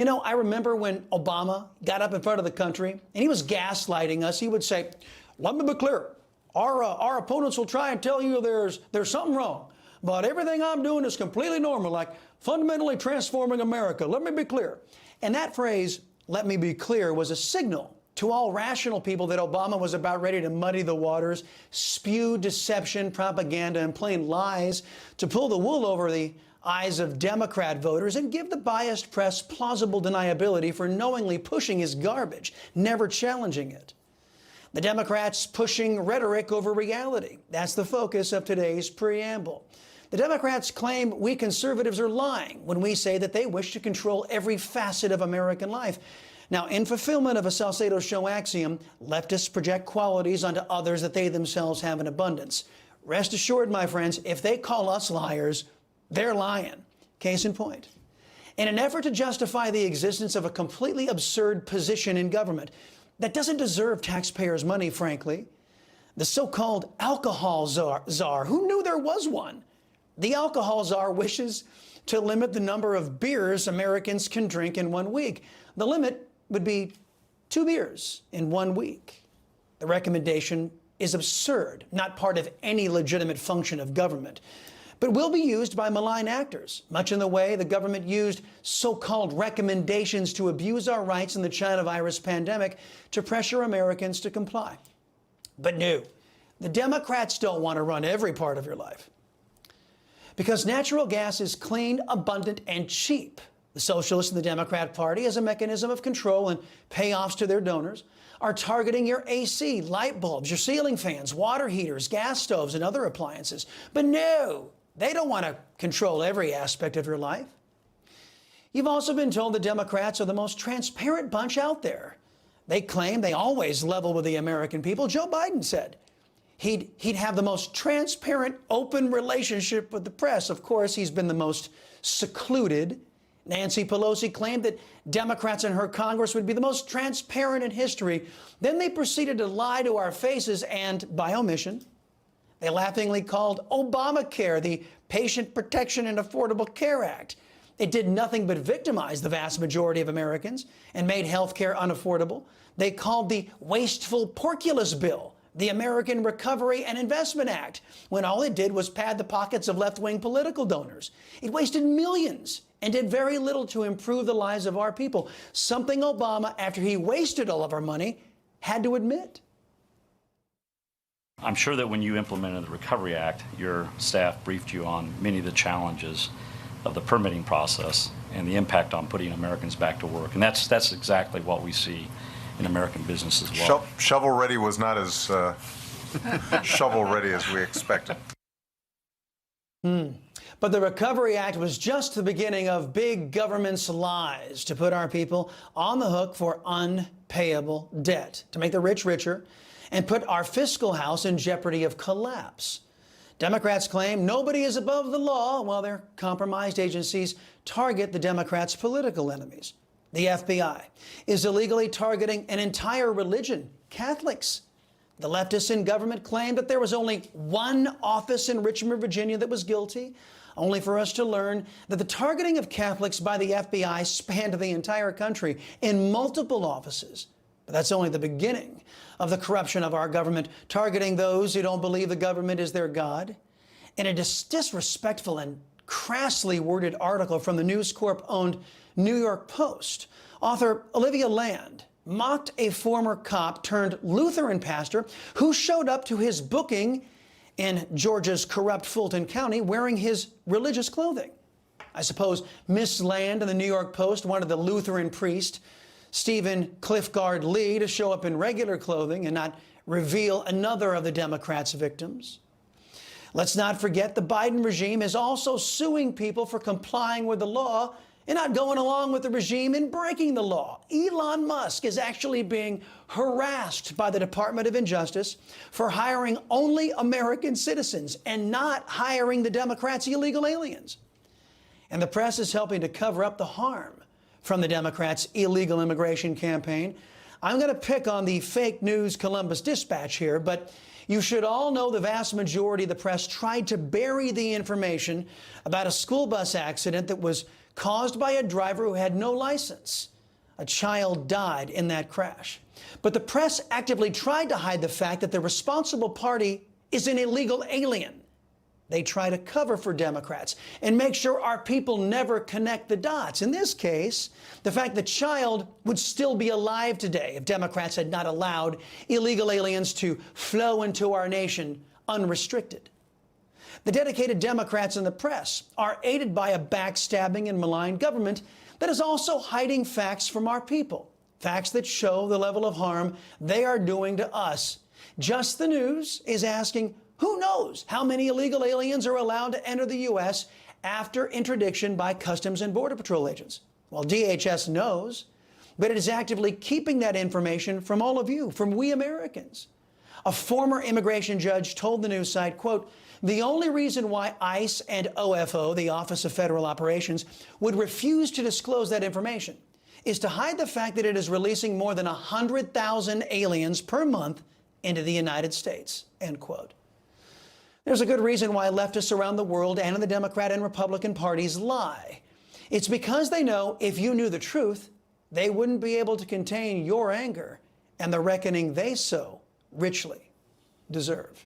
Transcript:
You know, I remember when Obama got up in front of the country and he was gaslighting us. He would say, let me be clear. Our opponents will try and tell you there's something wrong, but everything I'm doing is completely normal, like fundamentally transforming America. Let me be clear. And that phrase, let me be clear, was a signal to all rational people that Obama was about ready to muddy the waters, spew deception, propaganda, and plain lies to pull the wool over the eyes of Democrat voters and give the biased press plausible deniability for knowingly pushing his garbage, never challenging it. The Democrats pushing rhetoric over reality. That's the focus of today's preamble. The Democrats claim we conservatives are lying when we say that they wish to control every facet of American life. Now, in fulfillment of a Salcedo Show axiom, leftists project qualities onto others that they themselves have in abundance. Rest assured, my friends, if they call us liars, they're lying. Case in point. In an effort to justify the existence of a completely absurd position in government that doesn't deserve taxpayers' money, frankly, the so-called alcohol czar, who knew there was one? The alcohol czar wishes to limit the number of beers Americans can drink in 1 week. The limit would be 2 beers in 1 week. The recommendation is absurd, not part of any legitimate function of government, but will be used by malign actors, much in the way the government used so-called recommendations to abuse our rights in the China virus pandemic to pressure Americans to comply. But no, the Democrats don't want to run every part of your life. Because natural gas is clean, abundant, and cheap. The Socialists and the Democrat Party, as a mechanism of control and payoffs to their donors, are targeting your AC, light bulbs, your ceiling fans, water heaters, gas stoves, and other appliances. But no, they don't want to control every aspect of your life. You've also been told the Democrats are the most transparent bunch out there. They claim they always level with the American people. Joe Biden said he'd have the most transparent, open relationship with the press. Of course, he's been the most secluded. Nancy Pelosi claimed that Democrats in her Congress would be the most transparent in history. Then they proceeded to lie to our faces and, by omission, they laughingly called Obamacare the Patient Protection and Affordable Care Act. It did nothing but victimize the vast majority of Americans and made health care unaffordable. They called the wasteful Porculus Bill the American Recovery and Investment Act, when all it did was pad the pockets of left-wing political donors. It wasted millions and did very little to improve the lives of our people, something Obama, after he wasted all of our money, had to admit. I'm sure that when you implemented the Recovery Act, your staff briefed you on many of the challenges of the permitting process and the impact on putting Americans back to work. And that's exactly what we see in American business as well. Shovel-ready was not as shovel-ready as we expected. But the Recovery Act was just the beginning of big government's lies to put our people on the hook for unpayable debt, to make the rich richer, and put our fiscal house in jeopardy of collapse. Democrats claim nobody is above the law, while their compromised agencies target the Democrats' political enemies. The FBI is illegally targeting an entire religion, Catholics. The leftists in government claim that there was only one office in Richmond, Virginia that was guilty, only for us to learn that the targeting of Catholics by the FBI spanned the entire country in multiple offices. But that's only the beginning of the corruption of our government, targeting those who don't believe the government is their God. In a disrespectful and crassly worded article from the News Corp-owned New York Post, author Olivia Land mocked a former cop turned Lutheran pastor who showed up to his booking in Georgia's corrupt Fulton County wearing his religious clothing. I suppose Miss Land and the New York Post wanted the Lutheran priest, Stephen Cliffgard Lee, to show up in regular clothing and not reveal another of the Democrats' victims. Let's not forget the Biden regime is also suing people for complying with the law and not going along with the regime in breaking the law. Elon Musk is actually being harassed by the Department of Justice for hiring only American citizens and not hiring the Democrats' illegal aliens. And the press is helping to cover up the harm from the Democrats' illegal immigration campaign. I'm going to pick on the fake news Columbus Dispatch here, but you should all know the vast majority of the press tried to bury the information about a school bus accident that was caused by a driver who had no license. A child died in that crash. But the press actively tried to hide the fact that the responsible party is an illegal alien. They try to cover for Democrats and make sure our people never connect the dots. In this case, the fact the child would still be alive today if Democrats had not allowed illegal aliens to flow into our nation unrestricted. The dedicated Democrats in the press are aided by a backstabbing and malign government that is also hiding facts from our people, facts that show the level of harm they are doing to us. Just the News is asking, who knows how many illegal aliens are allowed to enter the U.S. after interdiction by Customs and Border Patrol agents? Well, DHS knows, but it is actively keeping that information from all of you, from we Americans. A former immigration judge told the news site, quote, the only reason why ICE and OFO, the Office of Federal Operations, would refuse to disclose that information is to hide the fact that it is releasing more than 100,000 aliens per month into the United States, end quote. There's a good reason why leftists around the world and in the Democrat and Republican parties lie. It's because they know if you knew the truth, they wouldn't be able to contain your anger and the reckoning they so richly deserve.